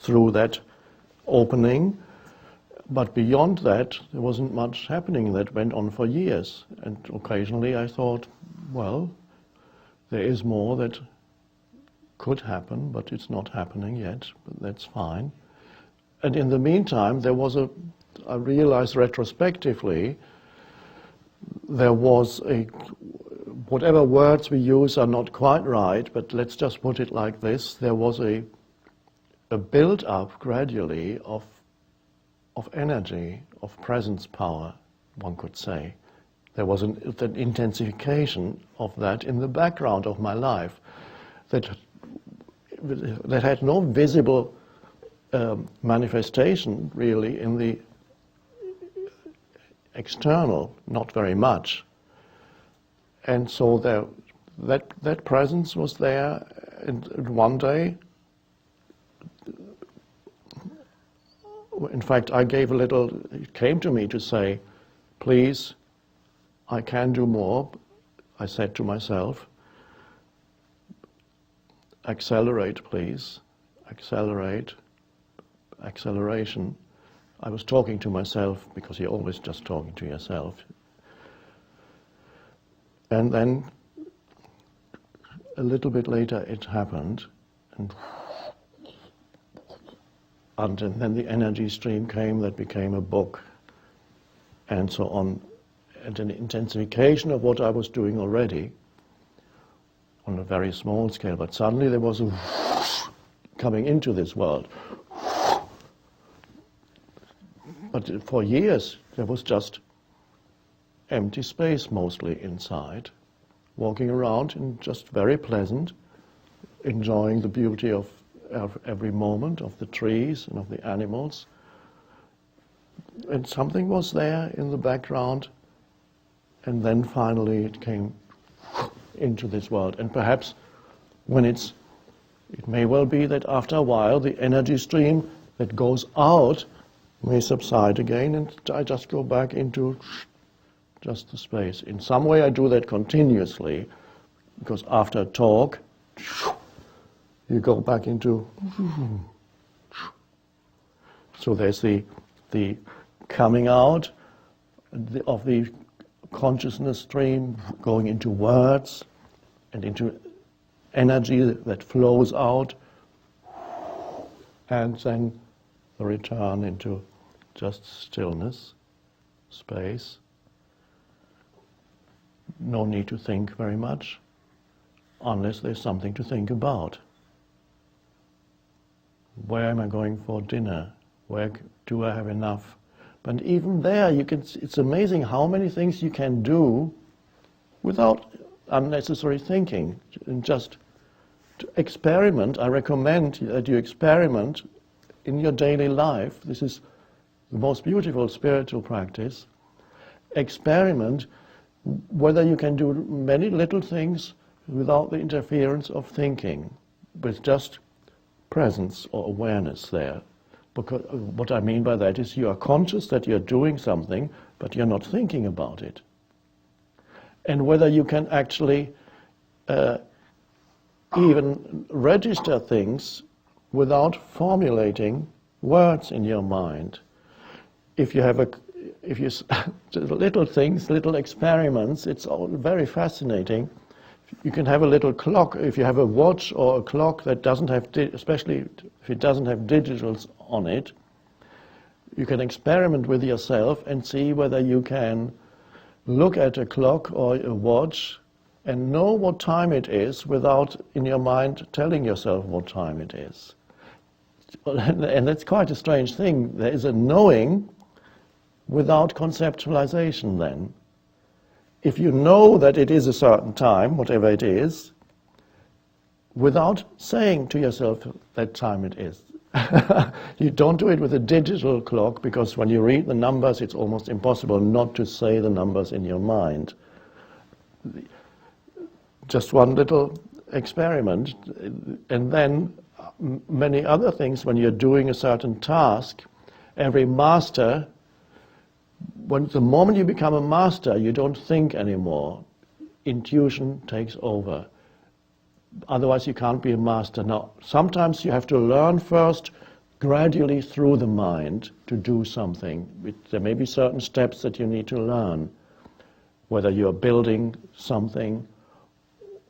through that opening. But beyond that, there wasn't much happening. That went on for years. And occasionally I thought, well, there is more that could happen, but it's not happening yet, but that's fine. And in the meantime, I realized retrospectively, there was whatever words we use are not quite right, but let's just put it like this, there was a build-up gradually of energy, of presence power, one could say. There was an intensification of that in the background of my life that had no visible manifestation really in the external, not very much. And so that presence was there, and one day, in fact, it came to me to say, please, I can do more, I said to myself, accelerate please, accelerate, acceleration. I was talking to myself because you're always just talking to yourself. And then a little bit later it happened, and then the energy stream came that became a book, and so on, and an intensification of what I was doing already on a very small scale. But suddenly there was a coming into this world. But for years there was just empty space mostly inside, walking around and just very pleasant, enjoying the beauty of every moment of the trees and of the animals. And something was there in the background, and then finally it came into this world. And perhaps it may well be that after a while the energy stream that goes out may subside again, and I just go back into just the space. In some way I do that continuously, because after a talk, you go back into... So there's the coming out of the consciousness stream, going into words and into energy that flows out, and then the return into just stillness, space. No need to think very much, unless there's something to think about. Where am I going for dinner? Where do I have enough? But even there, it's amazing how many things you can do without unnecessary thinking. And just to experiment, I recommend that you experiment in your daily life. This is the most beautiful spiritual practice. Experiment whether you can do many little things without the interference of thinking, with just presence or awareness there. Because what I mean by that is you are conscious that you're doing something, but you're not thinking about it. And whether you can actually even register things without formulating words in your mind. If you little things, little experiments, it's all very fascinating. You can have a little clock, if you have a watch or a clock that doesn't have, especially if it doesn't have digitals on it, you can experiment with yourself and see whether you can look at a clock or a watch and know what time it is without, in your mind, telling yourself what time it is. And that's quite a strange thing. There is a knowing without conceptualization then. If you know that it is a certain time, whatever it is, without saying to yourself that time it is. You don't do it with a digital clock, because when you read the numbers, it's almost impossible not to say the numbers in your mind. Just one little experiment, and then many other things. When you're doing a certain task, every master, the moment you become a master, you don't think anymore. Intuition takes over. Otherwise you can't be a master. Now, sometimes you have to learn first gradually through the mind to do something. There may be certain steps that you need to learn, whether you're building something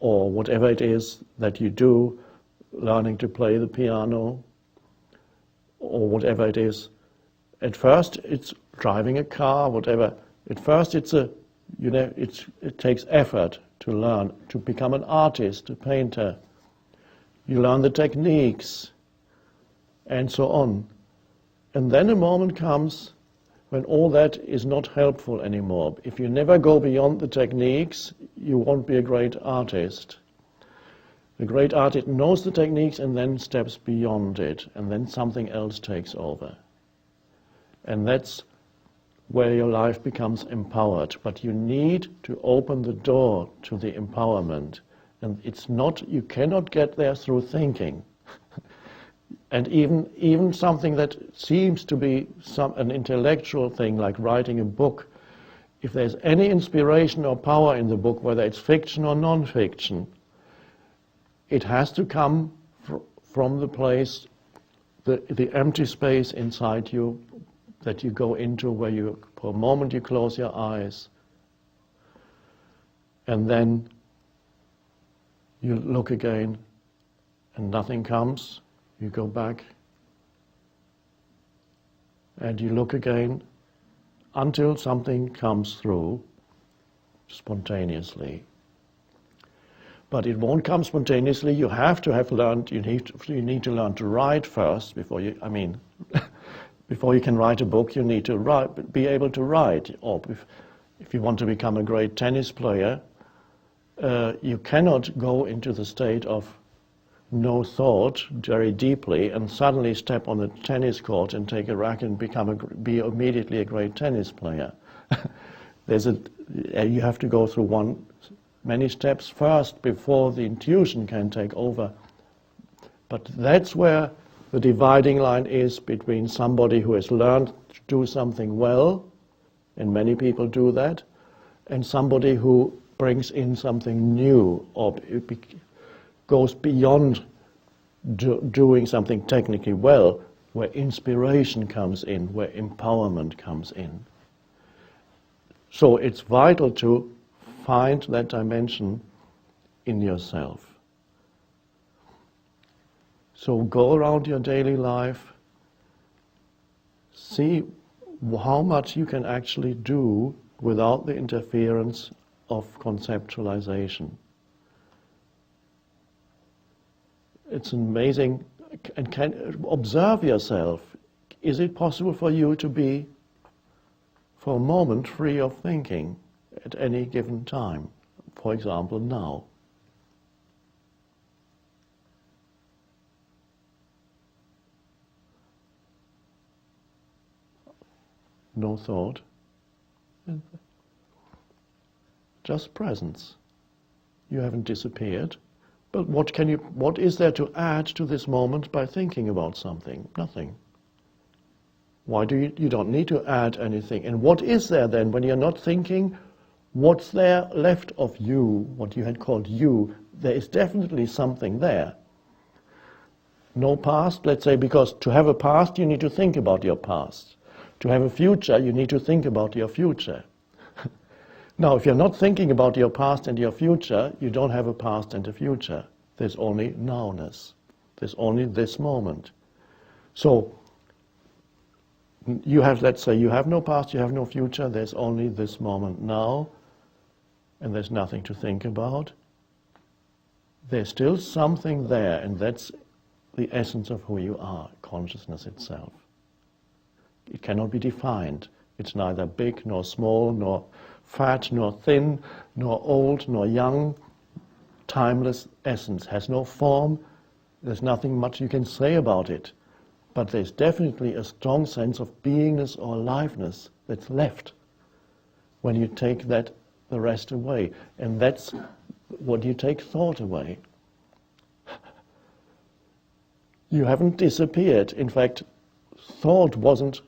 or whatever it is that you do, learning to play the piano or whatever it is. At first it's driving a car, whatever. At first it takes effort to learn, to become an artist, a painter. You learn the techniques and so on. And then a moment comes when all that is not helpful anymore. If you never go beyond the techniques, you won't be a great artist. The great artist knows the techniques and then steps beyond it, and then something else takes over. And that's where your life becomes empowered. But you need to open the door to the empowerment. And it's not, you cannot get there through thinking. And even something that seems to be an intellectual thing, like writing a book, if there's any inspiration or power in the book, whether it's fiction or non-fiction, it has to come from the place, the empty space inside you that you go into, where you, for a moment you close your eyes, and then you look again and nothing comes. You go back and you look again until something comes through spontaneously. But it won't come spontaneously. You have to have learned, you need to learn to write first before you, before you can write a book, you need to be able to write. Or if you want to become a great tennis player, you cannot go into the state of no thought very deeply and suddenly step on a tennis court and take a racket and be immediately a great tennis player. You have to go through many steps first before the intuition can take over. But that's where the dividing line is between somebody who has learned to do something well, and many people do that, and somebody who brings in something new or goes beyond doing something technically well, where inspiration comes in, where empowerment comes in. So it's vital to find that dimension in yourself. So go around your daily life, see how much you can actually do without the interference of conceptualization. It's amazing, and observe yourself. Is it possible for you to be, for a moment, free of thinking at any given time? For example, now. No thought. Just presence. You haven't disappeared. But what is there to add to this moment by thinking about something? Nothing. Why do you don't need to add anything. And what is there then when you're not thinking? What's there left of you, what you had called you? There is definitely something there. No past, let's say, because to have a past you need to think about your past. To have a future you need to think about your future. Now, if you're not thinking about your past and your future, you don't have a past and a future. There's only nowness. There's only this moment. So, you have, let's say, you have no past, you have no future, there's only this moment now, and there's nothing to think about. There's still something there, and that's the essence of who you are, consciousness itself. It cannot be defined. It's neither big nor small, nor fat, nor thin, nor old, nor young. Timeless essence, has no form. There's nothing much you can say about it. But there's definitely a strong sense of beingness or aliveness that's left when you take the rest away. And that's when you take thought away. You haven't disappeared. In fact, thought wasn't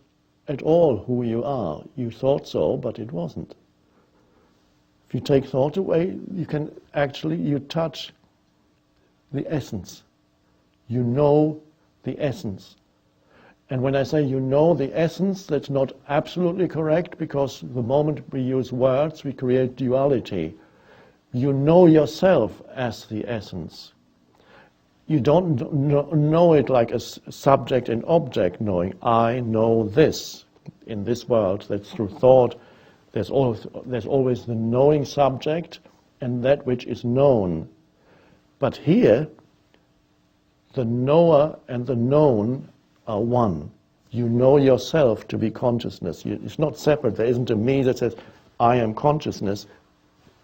at all who you are. You thought so, but it wasn't. If you take thought away, you can actually, you touch the essence. You know the essence. And when I say you know the essence, that's not absolutely correct, because the moment we use words, we create duality. You know yourself as the essence. You don't know it like a subject and object knowing. I know this. In this world, that's through thought. There's always the knowing subject and that which is known. But here, the knower and the known are one. You know yourself to be consciousness. It's not separate. There isn't a me that says, I am consciousness.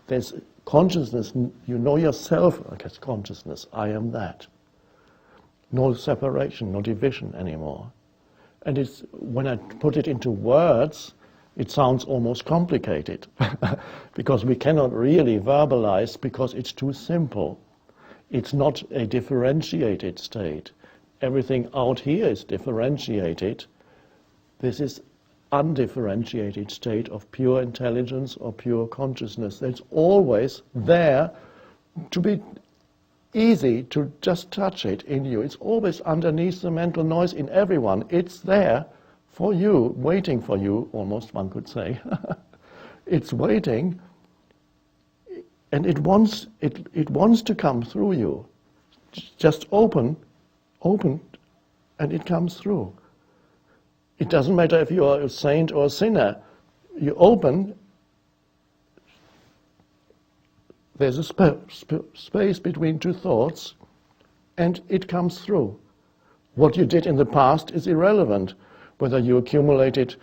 There's consciousness. You know yourself as consciousness. I am that. No separation, no division anymore. And it's, when I put it into words, it sounds almost complicated because we cannot really verbalize because it's too simple. It's not a differentiated state. Everything out here is differentiated. This is undifferentiated state of pure intelligence or pure consciousness. That's always there to be easy to just touch it in you. It's always underneath the mental noise in everyone. It's there for you, waiting for you, almost one could say. It's waiting, and it wants to come through you. Just open, and it comes through. It doesn't matter if you are a saint or a sinner. You open, there's a space between two thoughts, and it comes through. What you did in the past is irrelevant. Whether you accumulated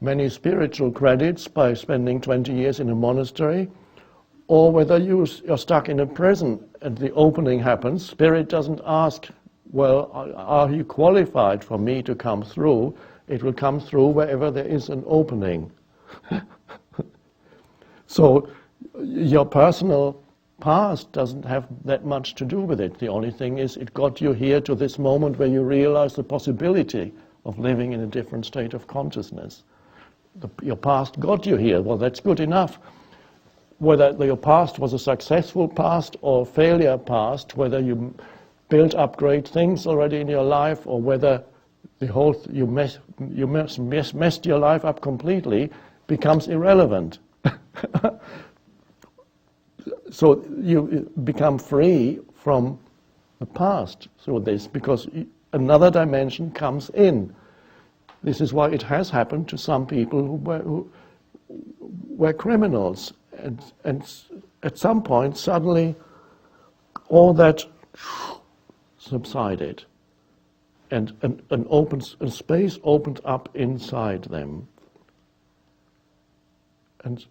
many spiritual credits by spending 20 years in a monastery, or whether you're stuck in a prison and the opening happens, Spirit doesn't ask, well, are you qualified for me to come through? It will come through wherever there is an opening. So your personal past doesn't have that much to do with it. The only thing is it got you here to this moment where you realize the possibility of living in a different state of consciousness. Your past got you here. Well, that's good enough. Whether your past was a successful past or a failure past, whether you built up great things already in your life, or whether you messed your life up completely, becomes irrelevant. So you become free from the past through this, because another dimension comes in. This is why it has happened to some people who were criminals, and at some point suddenly all that subsided, and a space opened up inside them, and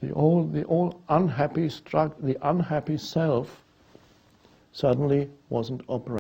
the old unhappy the unhappy self suddenly wasn't operating.